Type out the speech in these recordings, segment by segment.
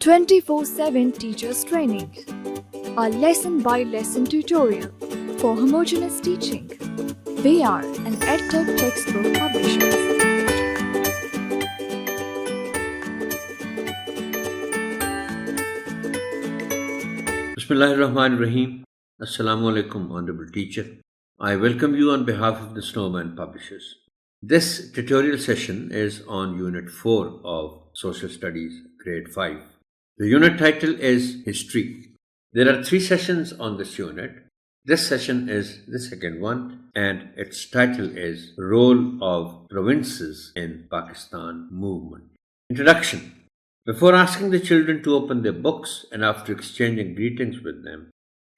24/7 Teachers Training, a lesson-by-lesson tutorial for homogeneous teaching. We are an EdTech textbook publisher. Bismillahirrahmanirrahim. Assalamu alaikum, Honorable Teacher. I welcome you on behalf of the Snowman Publishers. This tutorial session is on Unit 4 of Social Studies, Grade 5. The unit title is History. There are 3 sessions on this unit. This session is the second one, and its title is Role of Provinces in Pakistan Movement. Introduction. Before asking the children to open their books and after exchanging greetings with them,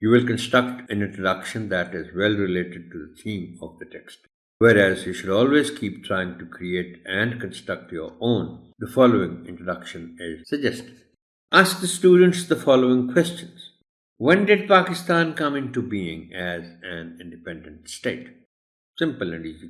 you will construct an introduction that is well related to the theme of the text. Whereas you should always keep trying to create and construct your own, the following introduction is suggested. Ask the students the following questions. When did Pakistan come into being as an independent state? Simple and easy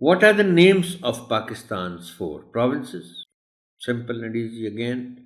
What are the names of Pakistan's 4 provinces? Simple and easy again.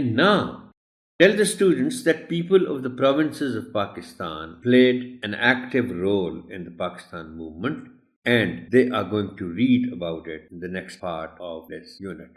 And now, tell the students that people of the provinces of Pakistan played an active role in the Pakistan movement, and they are going to read about it in the next part of this unit.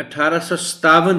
1857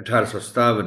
1857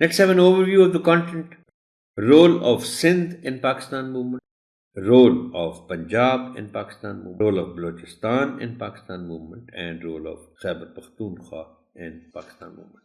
Let's have an overview of the content. Role of Sindh in Pakistan movement, role of Punjab in Pakistan movement, role of Balochistan in Pakistan movement, and role of Khyber Pakhtunkhwa in Pakistan movement.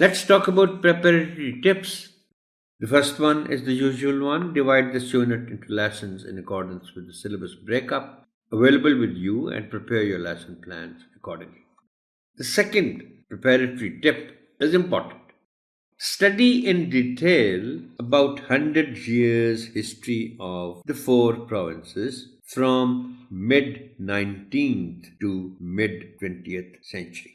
Let's talk about preparatory tips. The first one is the usual one. Divide this unit into lessons in accordance with the syllabus breakup available with you and prepare your lesson plans accordingly. The second preparatory tip is important. Study in detail about 100 years history of the 4 provinces from mid-19th to mid-20th century.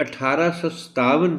1857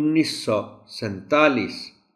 1947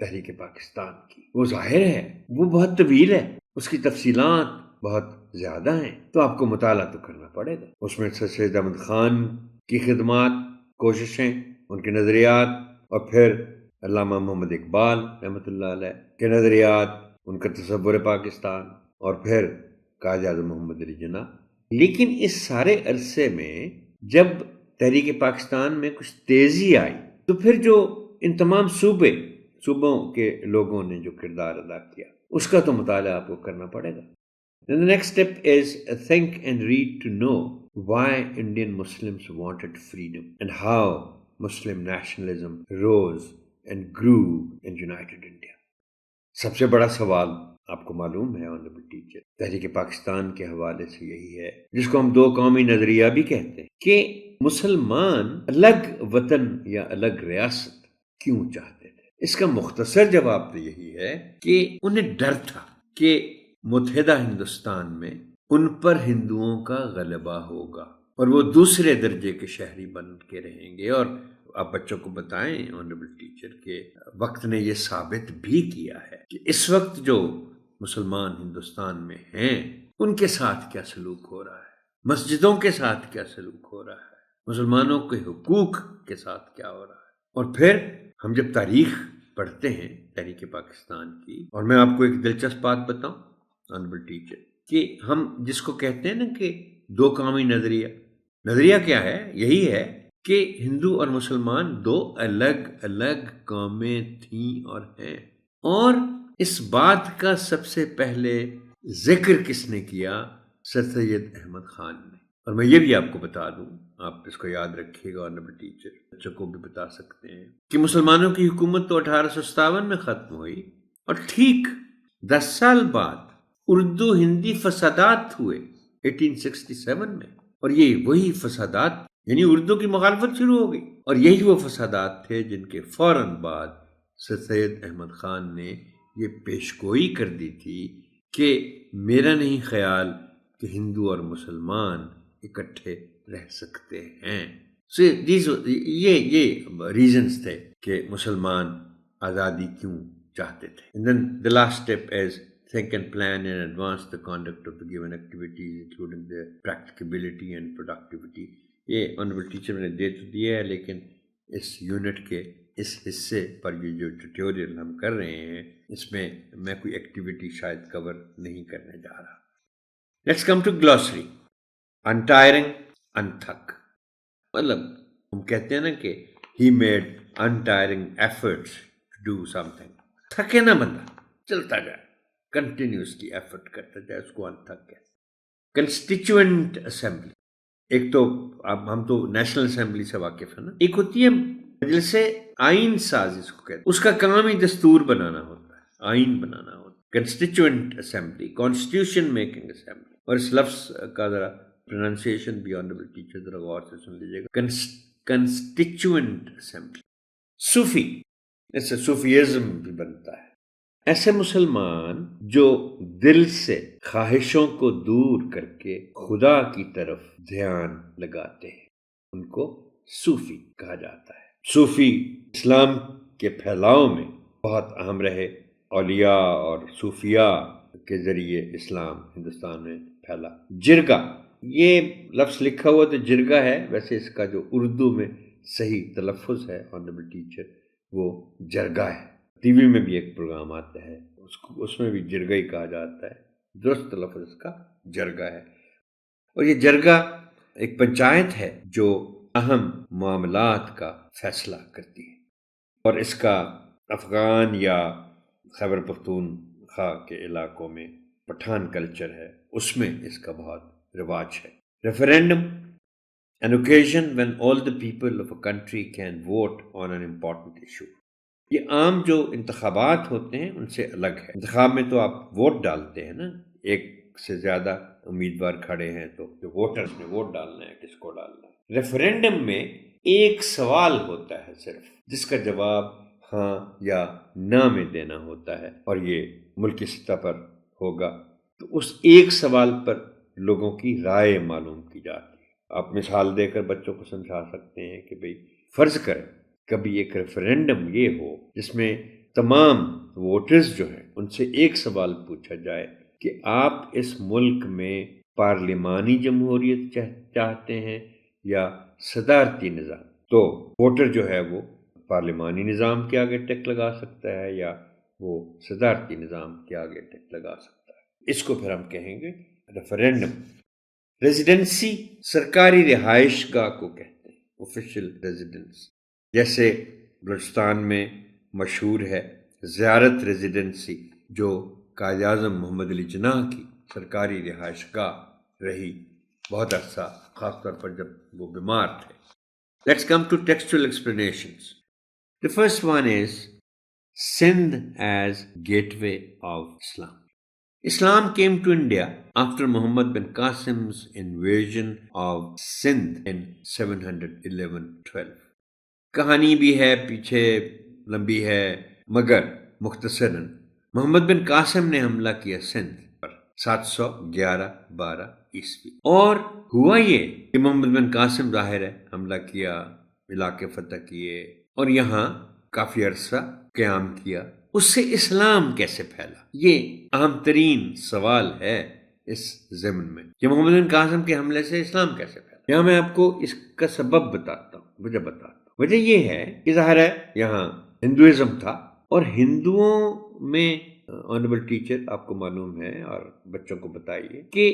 تحریک پاکستان کی، وہ ظاہر ہے، وہ بہت طویل ہے، اس کی تفصیلات بہت زیادہ ہیں، تو آپ کو مطالعہ تو کرنا پڑے گا۔ اس میں سر سید احمد خان کی خدمات، کوششیں، ان کے نظریات، اور پھر علامہ محمد اقبال رحمۃ اللہ علیہ کے نظریات، ان کا تصور پاکستان، اور پھر قائد اعظم محمد علی جناح۔ لیکن اس سارے عرصے میں جب تحریک پاکستان میں کچھ تیزی آئی تو پھر جو ان تمام صوبوں کے لوگوں نے جو کردار ادا کیا، اس کا تو مطالعہ آپ کو کرنا پڑے گا۔ Then the next step is think and read to know why Indian Muslims wanted freedom and how Muslim nationalism rose and grew and united India. سب سے بڑا سوال آپ کو معلوم ہے آنریبل ٹیچر، تحریک پاکستان کے حوالے سے یہی ہے، جس کو ہم دو قومی نظریہ بھی کہتے ہیں، کہ مسلمان الگ وطن یا الگ ریاست کیوں چاہتے تھے۔ اس کا مختصر جواب تو یہی ہے کہ انہیں ڈر تھا کہ متحدہ ہندوستان میں ان پر ہندوؤں کا غلبہ ہوگا اور وہ دوسرے درجے کے شہری بن کے رہیں گے۔ اور آپ بچوں کو بتائیں آنریبل ٹیچر کہ وقت نے یہ ثابت بھی کیا ہے کہ اس وقت جو مسلمان ہندوستان میں ہیں ان کے ساتھ کیا سلوک ہو رہا ہے، مسجدوں کے ساتھ کیا سلوک ہو رہا ہے، مسلمانوں کے حقوق کے ساتھ کیا ہو رہا ہے۔ اور پھر ہم جب تاریخ پڑھتے ہیں تحریک پاکستان کی، اور میں آپ کو ایک دلچسپ بات بتاؤں آنریبل ٹیچر، کہ ہم جس کو کہتے ہیں نا کہ دو قومی نظریہ کیا ہے؟ یہی ہے کہ ہندو اور مسلمان دو الگ الگ قومیں تھیں اور ہیں۔ اور اس بات کا سب سے پہلے ذکر کس نے کیا؟ سر سید احمد خان نے۔ اور میں یہ بھی آپ کو بتا دوں، آپ اس کو یاد رکھیے گا آنریبل ٹیچر، بچوں کو بھی بتا سکتے ہیں کہ مسلمانوں کی حکومت تو 1857 میں ختم ہوئی، اور ٹھیک 10 سال بعد اردو ہندی فسادات ہوئے 1867 میں، اور یہ وہی فسادات، یعنی اردو کی مخالفت شروع ہو گئی، اور یہی وہ فسادات تھے جن کے فوراً بعد سر سید احمد خان نے یہ پیشگوئی کر دی تھی کہ میرا نہیں خیال کہ ہندو اور مسلمان اکٹھے رہ سکتے ہیں۔ یہ ریزنز تھے کہ مسلمان آزادی کیوں چاہتے تھے۔ And then the last step is think and plan in advance the conduct of the given activities including their practicability and productivity۔ یہ آنریبل ٹیچر نے دے تو دیا ہے، لیکن اس یونٹ کے اس حصے پر یہ جو ٹیوٹوریل ہم کر رہے ہیں، اس میں میں کوئی ایکٹیویٹی شاید کور نہیں کرنے جا رہا۔ Let's come to گلوسری۔ انٹائرنگ، انتھک، مطلب ہم کہتے ہیں نا کہ he made untiring efforts to do something. تھکے نا بندہ، چلتا جائے، کنٹینیوسلی ایفرٹ کرتا جائے، اس کو انتھک کہتے ہیں۔ کنسٹیچوئنٹ اسمبلی، ایک تو اب ہم تو نیشنل اسمبلی سے واقف ہیں نا، ایک ہوتی ہے مجلس آئین ساز، اس کو کہتے ہیں، اس کا کام ہی دستور بنانا ہوتا ہے، آئین بنانا ہوتا ہے۔ Constituent assembly, constitution making assembly. اور اس لفظ کا ذرا پروننسیشن بھی آنریبل ٹیچر ذرا غور سے سن لیجیے گا، کنسٹیچوئنٹ اسمبلی۔ صوفی، اس سے صوفیزم بھی بنتا ہے۔ ایسے مسلمان جو دل سے خواہشوں کو دور کر کے خدا کی طرف دھیان لگاتے ہیں، ان کو صوفی کہا جاتا ہے۔ صوفی اسلام کے پھیلاؤ میں بہت اہم رہے، اولیاء اور صوفیاء کے ذریعے اسلام ہندوستان میں پھیلا۔ جرگہ، یہ لفظ لکھا ہوا تو جرگہ ہے، ویسے اس کا جو اردو میں صحیح تلفظ ہے آنریبل ٹیچر وہ جرگہ ہے۔ ٹی وی میں بھی ایک پروگرام آتا ہے، اس میں بھی جرگہ ہی کہا جاتا ہے، درست لفظ اس کا جرگہ ہے۔ اور یہ جرگہ ایک پنچایت ہے جو اہم معاملات کا فیصلہ کرتی ہے، اور اس کا افغان یا خیبر پختونخوا کے علاقوں میں پٹھان کلچر ہے، اس میں اس کا بہت رواج ہے۔ Referendum, an occasion when all the people of a country can vote on an important issue۔ یہ عام جو انتخابات ہوتے ہیں ان سے الگ ہے۔ انتخاب میں تو آپ ووٹ ڈالتے ہیں نا، ایک سے زیادہ امیدوار کھڑے ہیں تو جو ووٹرز نے ووٹ ڈالنا ہے کس کو ڈالنا ہے۔ ریفرینڈم میں ایک سوال ہوتا ہے صرف، جس کا جواب ہاں یا نہ میں دینا ہوتا ہے، اور یہ ملکی سطح پر ہوگا، تو اس ایک سوال پر لوگوں کی رائے معلوم کی جاتی ہے۔ آپ مثال دے کر بچوں کو سمجھا سکتے ہیں کہ بھئی فرض کریں کبھی ایک ریفرینڈم یہ ہو جس میں تمام ووٹرز جو ہیں ان سے ایک سوال پوچھا جائے کہ آپ اس ملک میں پارلیمانی جمہوریت چاہتے ہیں یا صدارتی نظام، تو ووٹر جو ہے وہ پارلیمانی نظام کے آگے ٹک لگا سکتا ہے یا وہ صدارتی نظام کے آگے ٹک لگا سکتا ہے. اس کو پھر ہم کہیں گے ریفرینڈم. ریزیڈنسی سرکاری رہائش گاہ کو کہتے ہیں، آفیشیل ریزیڈنس. جیسے بلوچستان میں مشہور ہے زیارت ریزیڈنسی، جو قائد اعظم محمد علی جناح کی سرکاری رہائش گاہ رہی بہت عرصہ، خاص طور پر جب وہ بیمار تھے. Let's come to textual explanations. The first one is Sindh as gateway of Islam. Islam came to India after Muhammad bin Qasim's invasion of Sindh in 711-12. کہانی بھی ہے پیچھے لمبی ہے، مگر مختصراً محمد بن قاسم نے حملہ کیا سندھ پر 711-12 عیسوی. اور ہوا یہ کہ محمد بن قاسم ظاہر ہے حملہ کیا، علاقے فتح کیے اور یہاں کافی عرصہ قیام کیا. اس سے اسلام کیسے پھیلا؟ یہ اہم ترین سوال ہے اس ضمن میں کہ محمد بن قاسم کے حملے سے اسلام کیسے پھیلا. یہاں میں آپ کو اس کا سبب بتاتا ہوں، وجہ بتاتا ہوں. وجہ یہ ہے کہ ظاہر ہے یہاں ہندوازم تھا، اور ہندوؤں میں آنریبل ٹیچر آپ کو معلوم ہے اور بچوں کو بتائیے کہ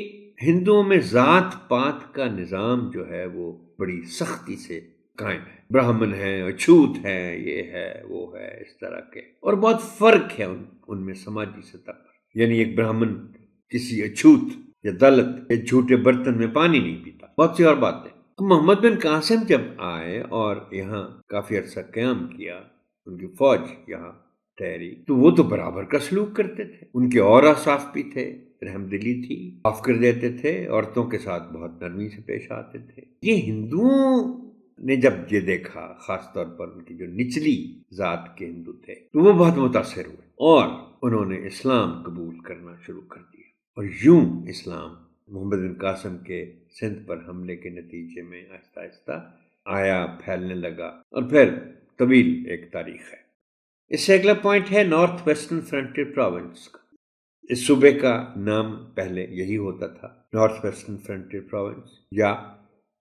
ہندوؤں میں ذات پات کا نظام جو ہے وہ بڑی سختی سے قائم ہے. برہمن ہیں، اچھوت ہیں، یہ ہے وہ ہے، اس طرح کے، اور بہت فرق ہے ان میں سماجی سطح پر. یعنی ایک برہمن کسی اچھوت یا دلت ایک جھوٹے برتن میں پانی نہیں پیتا، بہت سی اور باتیں. محمد بن قاسم جب آئے اور یہاں کافی عرصہ قیام کیا، ان کی فوج یہاں ٹھہری، تو وہ تو برابر کا سلوک کرتے تھے. ان کے اور صاف بھی تھے، رحم دلی تھی، معاف کر دیتے تھے، عورتوں کے ساتھ بہت نرمی سے پیش آتے تھے. یہ ہندوؤں نے جب یہ دیکھا، خاص طور پر ان کی جو نچلی ذات کے ہندو تھے، تو وہ بہت متاثر ہوئے اور انہوں نے اسلام قبول کرنا شروع کر دیا. اور یوں اسلام محمد بن قاسم کے سندھ پر حملے کے نتیجے میں آہستہ آہستہ آیا، پھیلنے لگا، اور پھر طویل ایک تاریخ ہے. اس سے اگلا پوائنٹ ہے نارتھ ویسٹرن فرنٹیئر پروونس کا. اس صوبے کا نام پہلے یہی ہوتا تھا، نارتھ ویسٹرن فرنٹیئر پروونس یا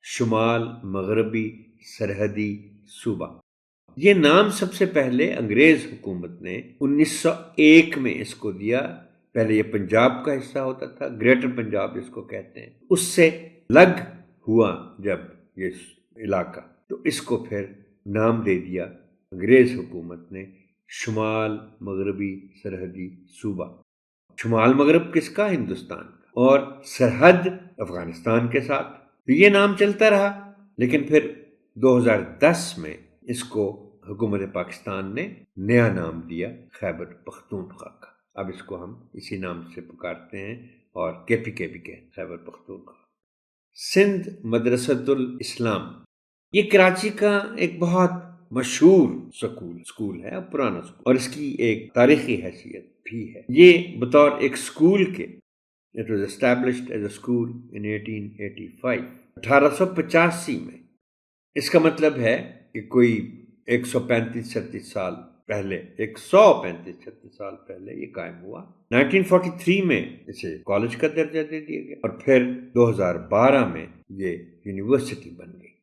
شمال مغربی سرحدی صوبہ. یہ نام سب سے پہلے انگریز حکومت نے 1901 میں اس کو دیا. پہلے یہ پنجاب کا حصہ ہوتا تھا، گریٹر پنجاب اس کو کہتے ہیں. اس سے لگ ہوا جب یہ علاقہ، تو اس کو پھر نام دے دیا انگریز حکومت نے شمال مغربی سرحدی صوبہ. شمال مغرب کس کا؟ ہندوستان کا، اور سرحد افغانستان کے ساتھ. تو یہ نام چلتا رہا، لیکن پھر 2010 میں اس کو حکومت پاکستان نے نیا نام دیا خیبر پختونخوا کا. اب اس کو ہم اسی نام سے پکارتے ہیں اور KPK بھی کہتے ہیں، خیبر پختونخوا. سندھ مدرسۃ الاسلام، یہ کراچی کا ایک بہت مشہور سکول ہے، پرانا سکول، اور اس کی ایک تاریخی حیثیت بھی ہے. یہ بطور ایک سکول کے It was established as a school in 1885 1885 میں. اس کا مطلب ہے کہ کوئی 135-36 سال پہلے، 135-36 سال پہلے یہ قائم ہوا. 1943 میں اسے کالج کا درجہ دے دیا گیا، اور پھر 2012 میں یہ یونیورسٹی بن گئی،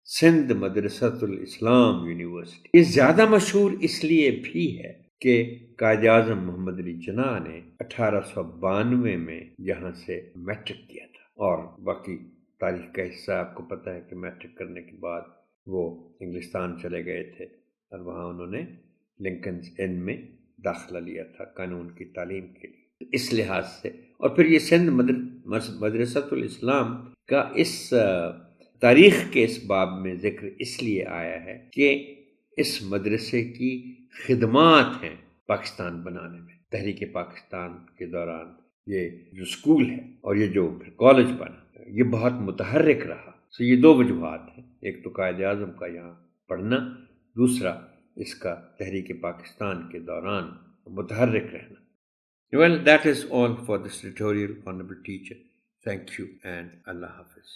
سندھ مدرسۃ الاسلام یونیورسٹی. یہ زیادہ مشہور اس لیے بھی ہے کہ قائد اعظم محمد علی جناح نے 1892 میں یہاں سے میٹرک کیا تھا. اور باقی تاریخ کا حصہ آپ کو پتہ ہے کہ میٹرک کرنے کے بعد وہ انگلستان چلے گئے تھے، اور وہاں انہوں نے لنکنز ان میں داخلہ لیا تھا قانون کی تعلیم کے لیے. اس لحاظ سے، اور پھر یہ سندھ مدرسۃ الاسلام کا اس تاریخ کے اس باب میں ذکر اس لیے آیا ہے کہ اس مدرسے کی خدمات ہیں پاکستان بنانے میں. تحریک پاکستان کے دوران یہ جو سکول ہے اور یہ جو پھر کالج بنا، یہ بہت متحرک رہا. سو یہ دو وجوہات ہیں، ایک تو قائد اعظم کا یہاں پڑھنا، دوسرا اس کا تحریک پاکستان کے دوران متحرک رہنا. Well, that is all for this tutorial, Honorable Teacher. Thank you and Allah Hafiz.